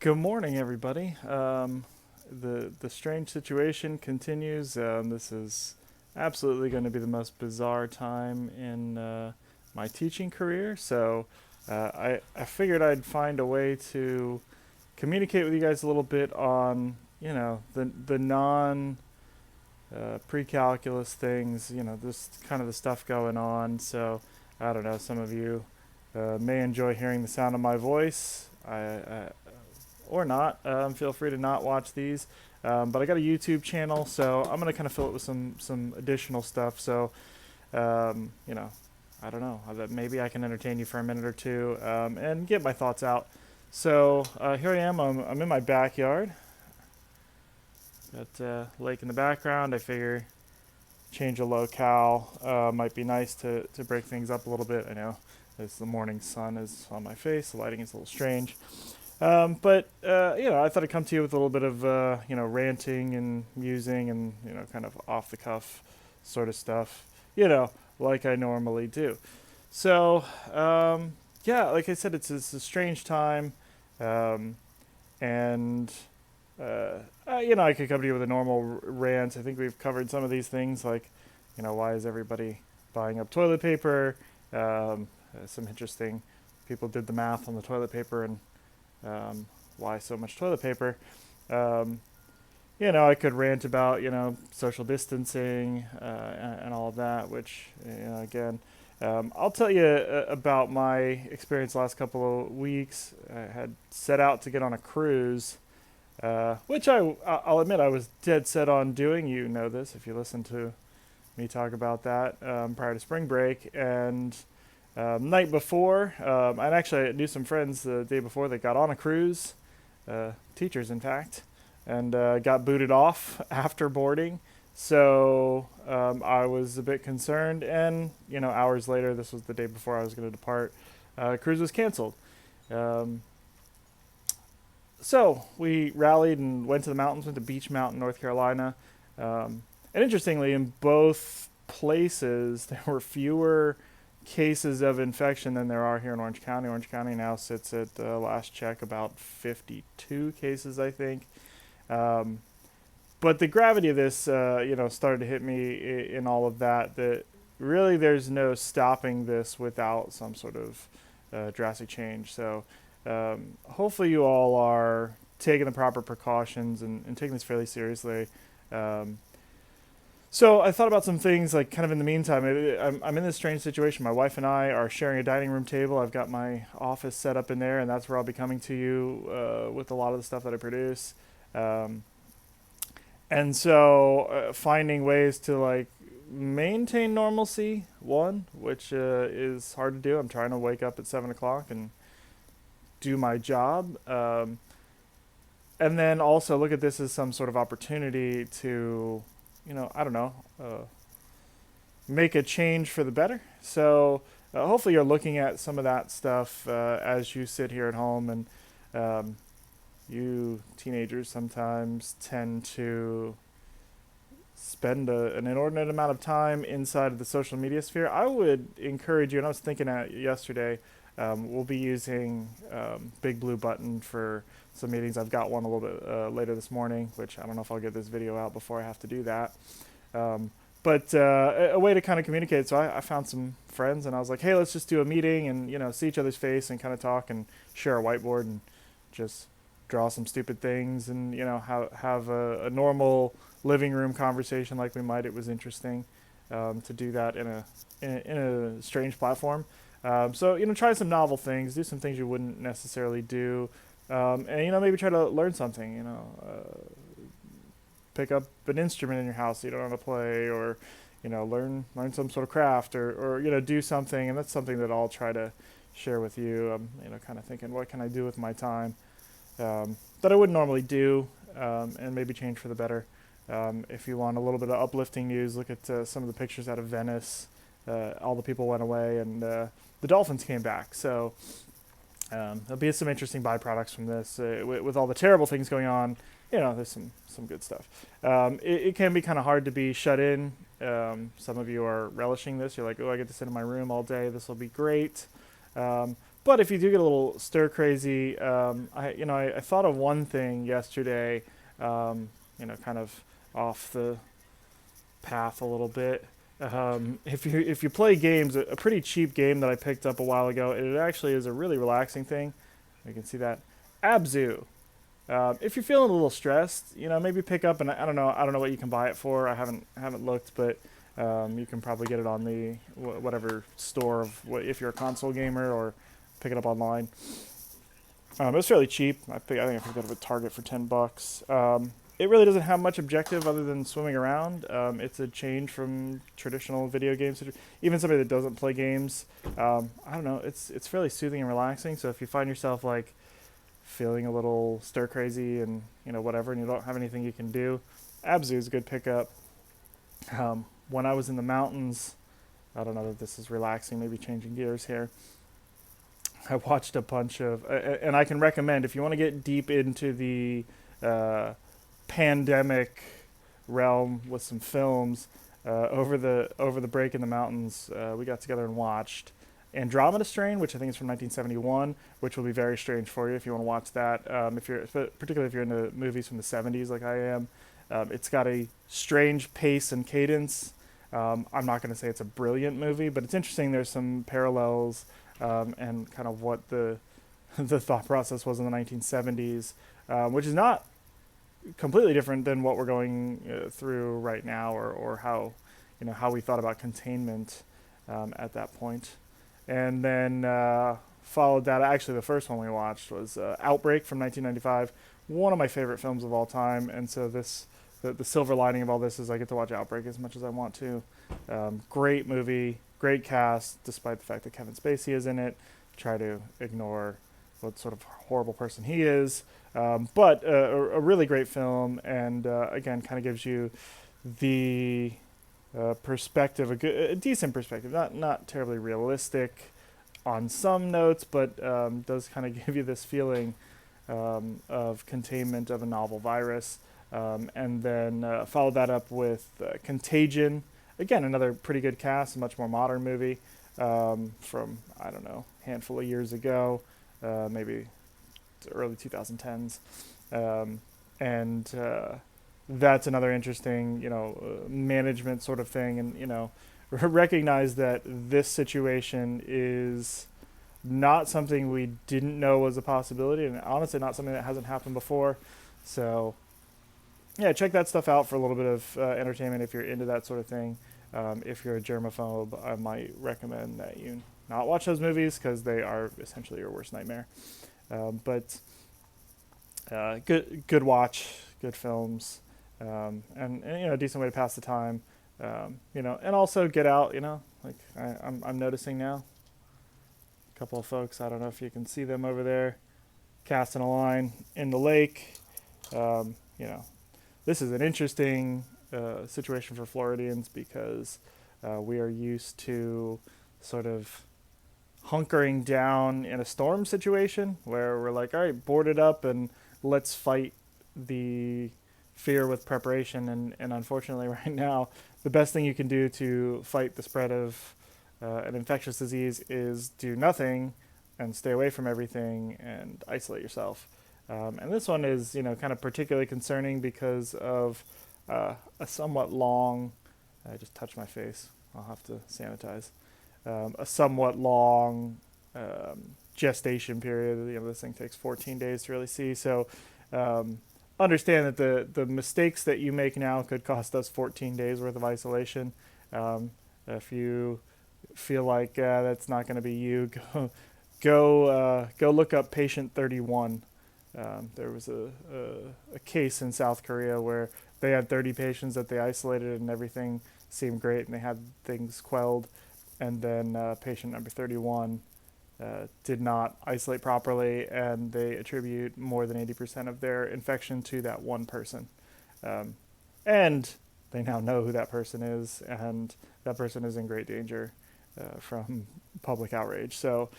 Good morning, everybody. The strange situation continues. This is absolutely going to be the most bizarre time in my teaching career. So I figured I'd find a way to communicate with you guys a little bit on the non pre-calculus things. This kind of the stuff going on. So I don't know. Some of you may enjoy hearing the sound of my voice. Or not. Feel free to not watch these. But I got a YouTube channel, so I'm gonna kind of fill it with some additional stuff. So um, you know, I don't know. That maybe I can entertain you for a minute or two and get my thoughts out. So here I am. I'm in my backyard. Got lake in the background. I figure change of locale might be nice to break things up a little bit. I know as the morning sun is on my face, the lighting is a little strange. But I thought I'd come to you with a little bit of ranting and musing and kind of off the cuff sort of stuff, like I normally do. So yeah, like I said, it's a strange time, um, and I could come to you with a normal rant. I think we've covered some of these things, like why is everybody buying up toilet paper? Some interesting people did the math on the toilet paper and why so much toilet paper. Um, I could rant about, social distancing and all of that, which, again, I'll tell you about my experience the last couple of weeks. I had set out to get on a cruise, which I'll admit I was dead set on doing. You know this if you listen to me talk about that prior to spring break. And night before, and actually I knew some friends the day before that got on a cruise, teachers in fact, and got booted off after boarding. So I was a bit concerned, and hours later, this was the day before I was going to depart. Cruise was canceled. Um, so we rallied and went to the mountains, went to Beach Mountain, North Carolina. And interestingly, in both places, there were fewer cases of infection than there are here in Orange County. Orange County now sits at last check about 52 cases, I think. Um, but the gravity of this, started to hit me in all of that. That really, there's no stopping this without some sort of drastic change. So hopefully, you all are taking the proper precautions and taking this fairly seriously. Um, so I thought about some things like kind of in the meantime. I'm in this strange situation. My wife and I are sharing a dining room table. I've got my office set up in there, and that's where I'll be coming to you with a lot of the stuff that I produce. Um, and so finding ways to like maintain normalcy, one, which is hard to do. I'm trying to wake up at 7 o'clock and do my job. And then also look at this as some sort of opportunity to I don't know, make a change for the better. So hopefully you're looking at some of that stuff as you sit here at home. And you teenagers sometimes tend to spend an inordinate amount of time inside of the social media sphere. I would encourage you, and I was thinking that yesterday, we'll be using Big Blue Button for some meetings. I've got one a little bit later this morning, which I don't know if I'll get this video out before I have to do that. But a way to kind of communicate. So I found some friends, and I was like, hey, let's just do a meeting and see each other's face and kind of talk and share a whiteboard and just draw some stupid things and have a normal living room conversation like we might. It was interesting to do that in a strange platform. So try some novel things, do some things you wouldn't necessarily do, and maybe try to learn something. Pick up an instrument in your house that you don't know how to play, or learn some sort of craft, or do something. And that's something that I'll try to share with you. Kind of thinking, what can I do with my time that I wouldn't normally do, and maybe change for the better. If you want a little bit of uplifting news, look at some of the pictures out of Venice. All the people went away, and the dolphins came back. So there'll be some interesting byproducts from this. With all the terrible things going on, there's some good stuff. It can be kind of hard to be shut in. Some of you are relishing this. You're like, oh, I get to sit in my room all day. This will be great. But if you do get a little stir crazy, I thought of one thing yesterday, kind of off the path a little bit. If you play games, a pretty cheap game that I picked up a while ago, it actually is a really relaxing thing. You can see that Abzu. If you're feeling a little stressed, maybe pick up, and I don't know what you can buy it for. I haven't looked, but you can probably get it on the whatever store if you're a console gamer, or pick it up online. It's fairly cheap. I think I picked it up at Target for $10. It really doesn't have much objective other than swimming around. It's a change from traditional video games. Even somebody that doesn't play games, I don't know. It's fairly soothing and relaxing. So if you find yourself like feeling a little stir crazy and whatever, and you don't have anything you can do, Abzu is a good pickup. When I was in the mountains, I don't know if this is relaxing. Maybe changing gears here. I watched a bunch of, and I can recommend if you want to get deep into the pandemic realm with some films. Over the break in the mountains, we got together and watched Andromeda Strain, which I think is from 1971, which will be very strange for you if you want to watch that. Particularly if you're into movies from the 70s like I am, it's got a strange pace and cadence. I'm not going to say it's a brilliant movie, but it's interesting. There's some parallels and kind of what the the thought process was in the 1970s, which is not completely different than what we're going through right now, or how we thought about containment at that point. And then followed that. Actually, the first one we watched was Outbreak from 1995, one of my favorite films of all time. And so the silver lining of all this is I get to watch Outbreak as much as I want to. Great movie, great cast, despite the fact that Kevin Spacey is in it. Try to ignore what sort of horrible person he is. But a really great film, and again, kind of gives you the perspective, a decent perspective, not terribly realistic on some notes, but does kind of give you this feeling of containment of a novel virus. And then followed that up with Contagion. Again, another pretty good cast, a much more modern movie from, I don't know, a handful of years ago, maybe early 2010s. And that's another interesting, management sort of thing. And, recognize that this situation is not something we didn't know was a possibility, and honestly not something that hasn't happened before. So yeah, check that stuff out for a little bit of entertainment if you're into that sort of thing. If you're a germaphobe, I might recommend that you not watch those movies because they are essentially your worst nightmare. But good watch, good films, and a decent way to pass the time. And also get out. Like I'm noticing now, a couple of folks. I don't know if you can see them over there, casting a line in the lake. This is an interesting situation for Floridians because we are used to sort of hunkering down in a storm situation where we're like, all right, board it up and let's fight the fear with preparation. And unfortunately right now, the best thing you can do to fight the spread of an infectious disease is do nothing and stay away from everything and isolate yourself. And this one is, kind of particularly concerning because of a somewhat long, I just touched my face, I'll have to sanitize, a somewhat long gestation period. This thing takes 14 days to really see. So understand that the mistakes that you make now could cost us 14 days worth of isolation. If you feel like that's not going to be you, go look up patient 31. There was a case in South Korea where they had 30 patients that they isolated and everything seemed great and they had things quelled. And then patient number 31 did not isolate properly, and they attribute more than 80% of their infection to that one person. And they now know who that person is, and that person is in great danger from public outrage. So,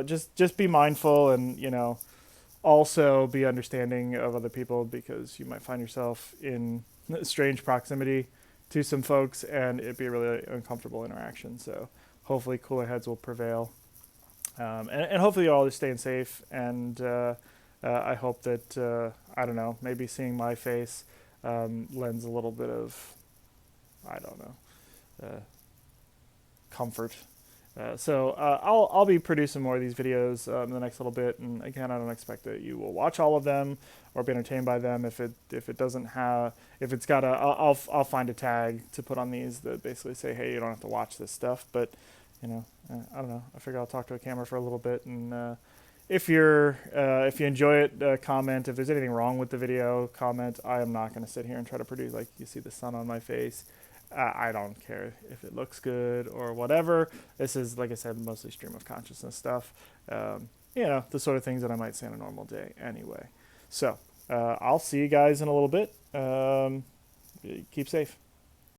just be mindful and, also be understanding of other people, because you might find yourself in strange proximity to some folks and it'd be a really uncomfortable interaction. So hopefully cooler heads will prevail. And hopefully you're all just staying safe. And I hope that I don't know, maybe seeing my face lends a little bit of, I don't know, comfort. I'll be producing more of these videos in the next little bit, and again, I don't expect that you will watch all of them or be entertained by them. If it doesn't have, if it's got a, I'll find a tag to put on these that basically say, hey, you don't have to watch this stuff. But you know, I don't know. I figure I'll talk to a camera for a little bit, and if you enjoy it, comment. If there's anything wrong with the video, comment. I am not going to sit here and try to produce, like, you see the sun on my face. I don't care if it looks good or whatever. This is, like I said, mostly stream of consciousness stuff. You know, the sort of things that I might say on a normal day anyway. So I'll see you guys in a little bit. Keep safe.